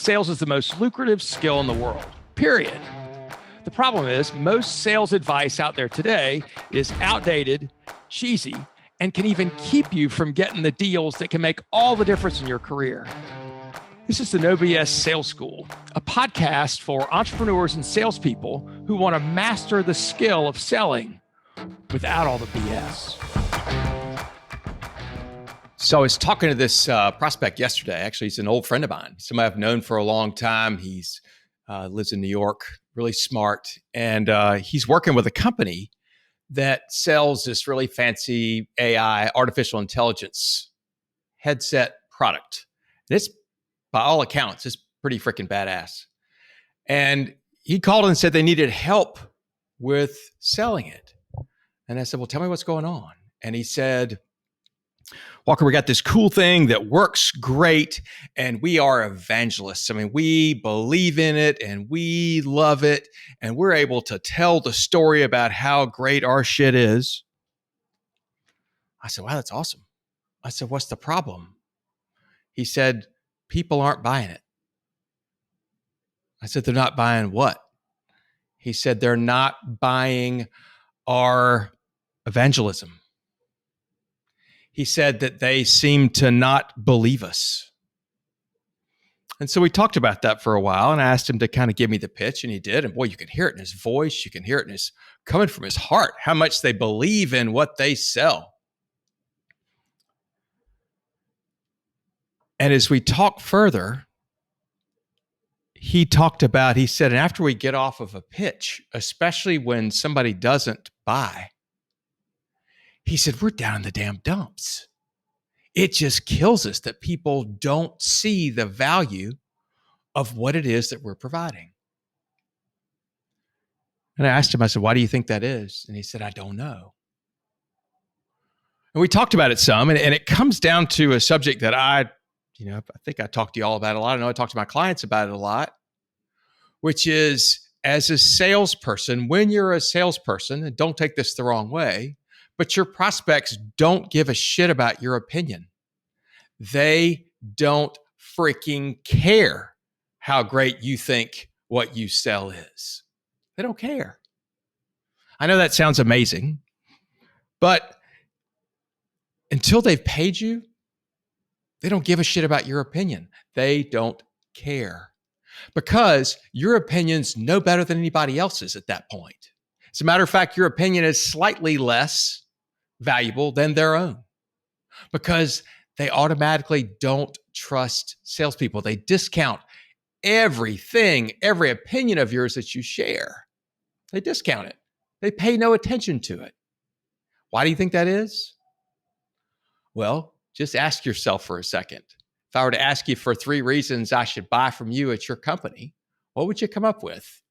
sales is the most lucrative skill in the world, period. The problem is most sales advice out there today is outdated, cheesy, and can even keep you from getting the deals that can make all the difference in your career. This is the No BS Sales School, a podcast for entrepreneurs and salespeople who want to master the skill of selling without all the BS. So I was talking to this prospect yesterday. Actually, he's an old friend of mine, somebody I've known for a long time. He's lives in New York, really smart. And he's working with a company that sells this really fancy AI, artificial intelligence headset product. This, by all accounts, is pretty freaking badass. And he called and said they needed help with selling it. And I said, well, tell me what's going on. And he said, Walker, we got this cool thing that works great, and we are evangelists. I mean, we believe in it, and we love it, and we're able to tell the story about how great our shit is. I said, wow, that's awesome. I said, what's the problem? He said, people aren't buying it. I said, they're not buying what? He said, they're not buying our evangelism. He said that they seem to not believe us. And so we talked about that for a while, and I asked him to kind of give me the pitch, and he did. And boy, you can hear it in his voice. You can hear it in his coming from his heart, how much they believe in what they sell. And as we talk further, he said, and after we get off of a pitch, especially when somebody doesn't buy, he said, we're down in the damn dumps. It just kills us that people don't see the value of what it is that we're providing. And I asked him, I said, why do you think that is? And he said, I don't know. And we talked about it some, and it comes down to a subject that I think I talked to you all about it a lot. I know I talked to my clients about it a lot, which is as a salesperson, when you're a salesperson, and don't take this the wrong way, but your prospects don't give a shit about your opinion. They don't freaking care how great you think what you sell is. They don't care. I know that sounds amazing, but until they've paid you, they don't give a shit about your opinion. They don't care because your opinion's no better than anybody else's at that point. As a matter of fact, your opinion is slightly less valuable than their own because they automatically don't trust salespeople. They discount everything, every opinion of yours that you share. They discount it. They pay no attention to it. Why do you think that is? Well, just ask yourself for a second. If I were to ask you for 3 reasons I should buy from you at your company, what would you come up with?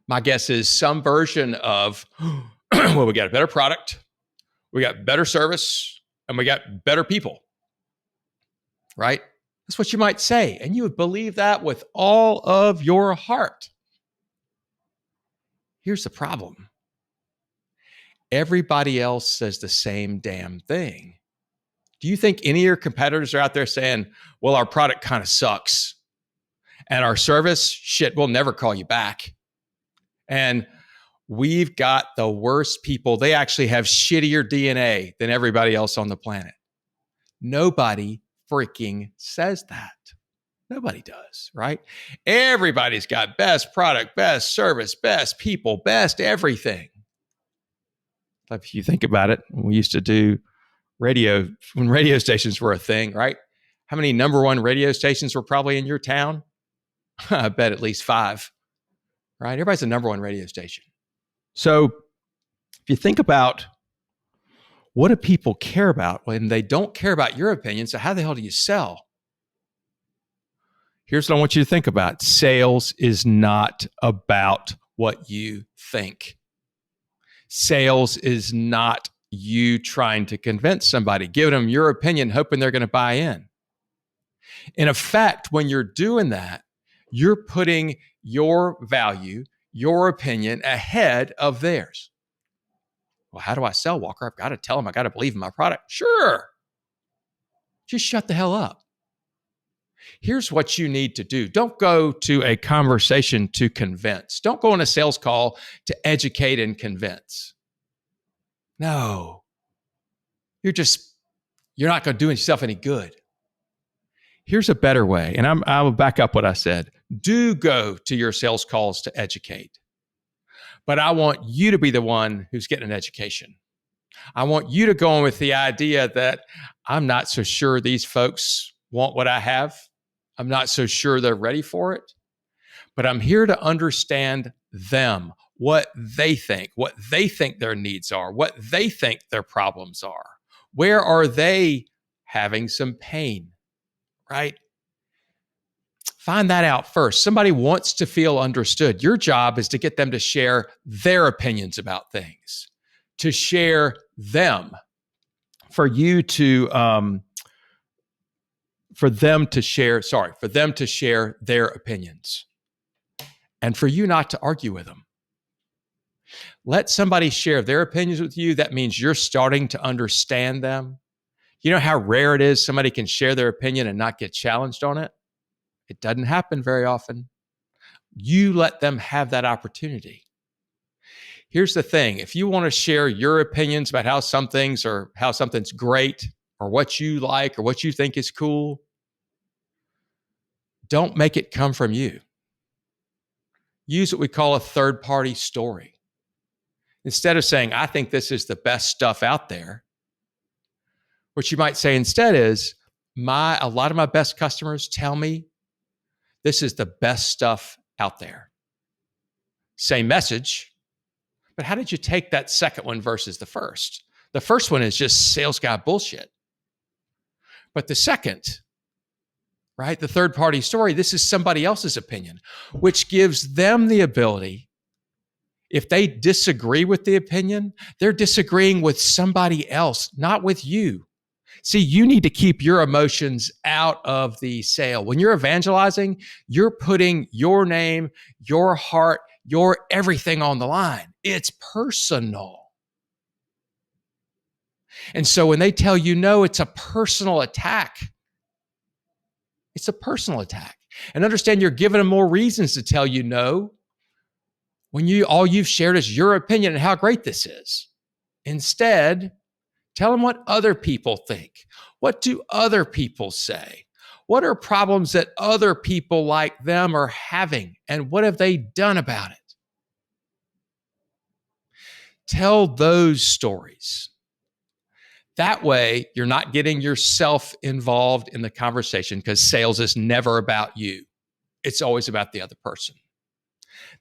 My guess is some version of, well, we got a better product, we got better service, and we got better people, right? That's what you might say. And you would believe that with all of your heart. Here's the problem. Everybody else says the same damn thing. Do you think any of your competitors are out there saying, well, our product kind of sucks and our service, shit, we'll never call you back. And we've got the worst people. They actually have shittier DNA than everybody else on the planet. Nobody freaking says that. Nobody does, right? Everybody's got best product, best service, best people, best everything. If you think about it, we used to do radio when radio stations were a thing, right? How many number one radio stations were probably in your town? I bet at least 5, right? Everybody's a number one radio station. So if you think about what do people care about when they don't care about your opinion, so how the hell do you sell? Here's what I want you to think about. Sales is not about what you think. Sales is not you trying to convince somebody, giving them your opinion, hoping they're going to buy in. In effect, when you're doing that, you're putting your value, your opinion ahead of theirs. Well, how do I sell, Walker? I've got to tell them I got to believe in my product. Sure. Just shut the hell up. Here's what you need to do. Don't go to a conversation to convince. Don't go on a sales call to educate and convince. No, you're not going to do yourself any good. Here's a better way, and I will back up what I said. Do go to your sales calls to educate, but I want you to be the one who's getting an education. I want you to go on with the idea that I'm not so sure these folks want what I have. I'm not so sure they're ready for it, but I'm here to understand them, what they think their needs are, what they think their problems are. Where are they having some pain? Right? Find that out first. Somebody wants to feel understood. Your job is to get them to share their opinions about things, to share them, for them to share their opinions, and for you not to argue with them. Let somebody share their opinions with you. That means you're starting to understand them. You know how rare it is somebody can share their opinion and not get challenged on it? It doesn't happen very often. You let them have that opportunity. Here's the thing. If you want to share your opinions about how something's great or what you like or what you think is cool, don't make it come from you. Use what we call a third-party story. Instead of saying, I think this is the best stuff out there, what you might say instead is, a lot of my best customers tell me this is the best stuff out there. Same message, but how did you take that second one versus the first? The first one is just sales guy bullshit. But the second, right, the third party story, this is somebody else's opinion, which gives them the ability, if they disagree with the opinion, they're disagreeing with somebody else, not with you. See, you need to keep your emotions out of the sale. When you're evangelizing, you're putting your name, your heart, your everything on the line. It's personal. And so when they tell you no, it's a personal attack. It's a personal attack. And understand you're giving them more reasons to tell you no when all you've shared is your opinion and how great this is. Instead, tell them what other people think. What do other people say? What are problems that other people like them are having? And what have they done about it? Tell those stories. That way, you're not getting yourself involved in the conversation, because sales is never about you. It's always about the other person.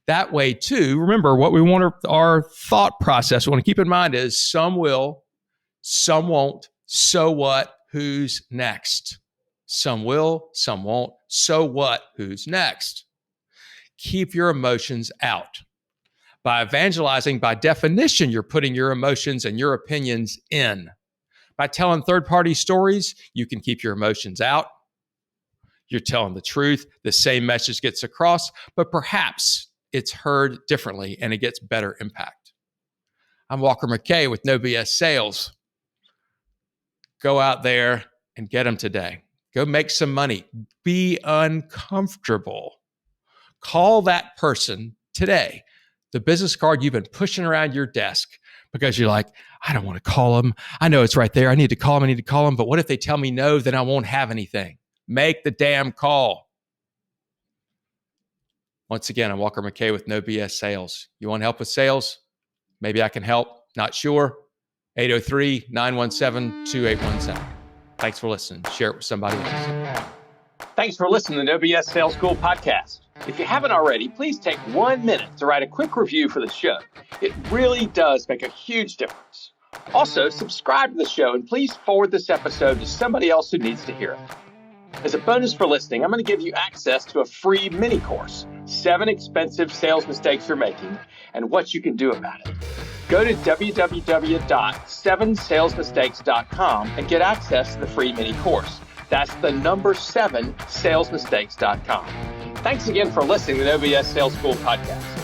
That way, too, remember what we want our thought process we want to keep in mind is some will, some won't. So what? Who's next? Some will, some won't. So what? Who's next? Keep your emotions out. By evangelizing, by definition, you're putting your emotions and your opinions in. By telling third-party stories, you can keep your emotions out. You're telling the truth. The same message gets across, but perhaps it's heard differently and it gets better impact. I'm Walker McKay with No BS Sales. Go out there and get them today. Go make some money. Be uncomfortable. Call that person today. The business card you've been pushing around your desk because you're like, I don't want to call them. I know it's right there. I need to call them. But what if they tell me no, then I won't have anything. Make the damn call. Once again, I'm Walker McKay with No BS Sales. You want help with sales? Maybe I can help. Not sure. 803-917-2817. Thanks for listening. Share it with somebody else. Thanks for listening to No BS Sales School podcast. If you haven't already, please take 1 minute to write a quick review for the show. It really does make a huge difference. Also, subscribe to the show and please forward this episode to somebody else who needs to hear it. As a bonus for listening, I'm going to give you access to a free mini course, 7 expensive sales mistakes you're making and what you can do about it. Go to www.7salesmistakes.com and get access to the free mini course. That's the number 7salesmistakes.com. Thanks again for listening to the No BS Sales School podcast.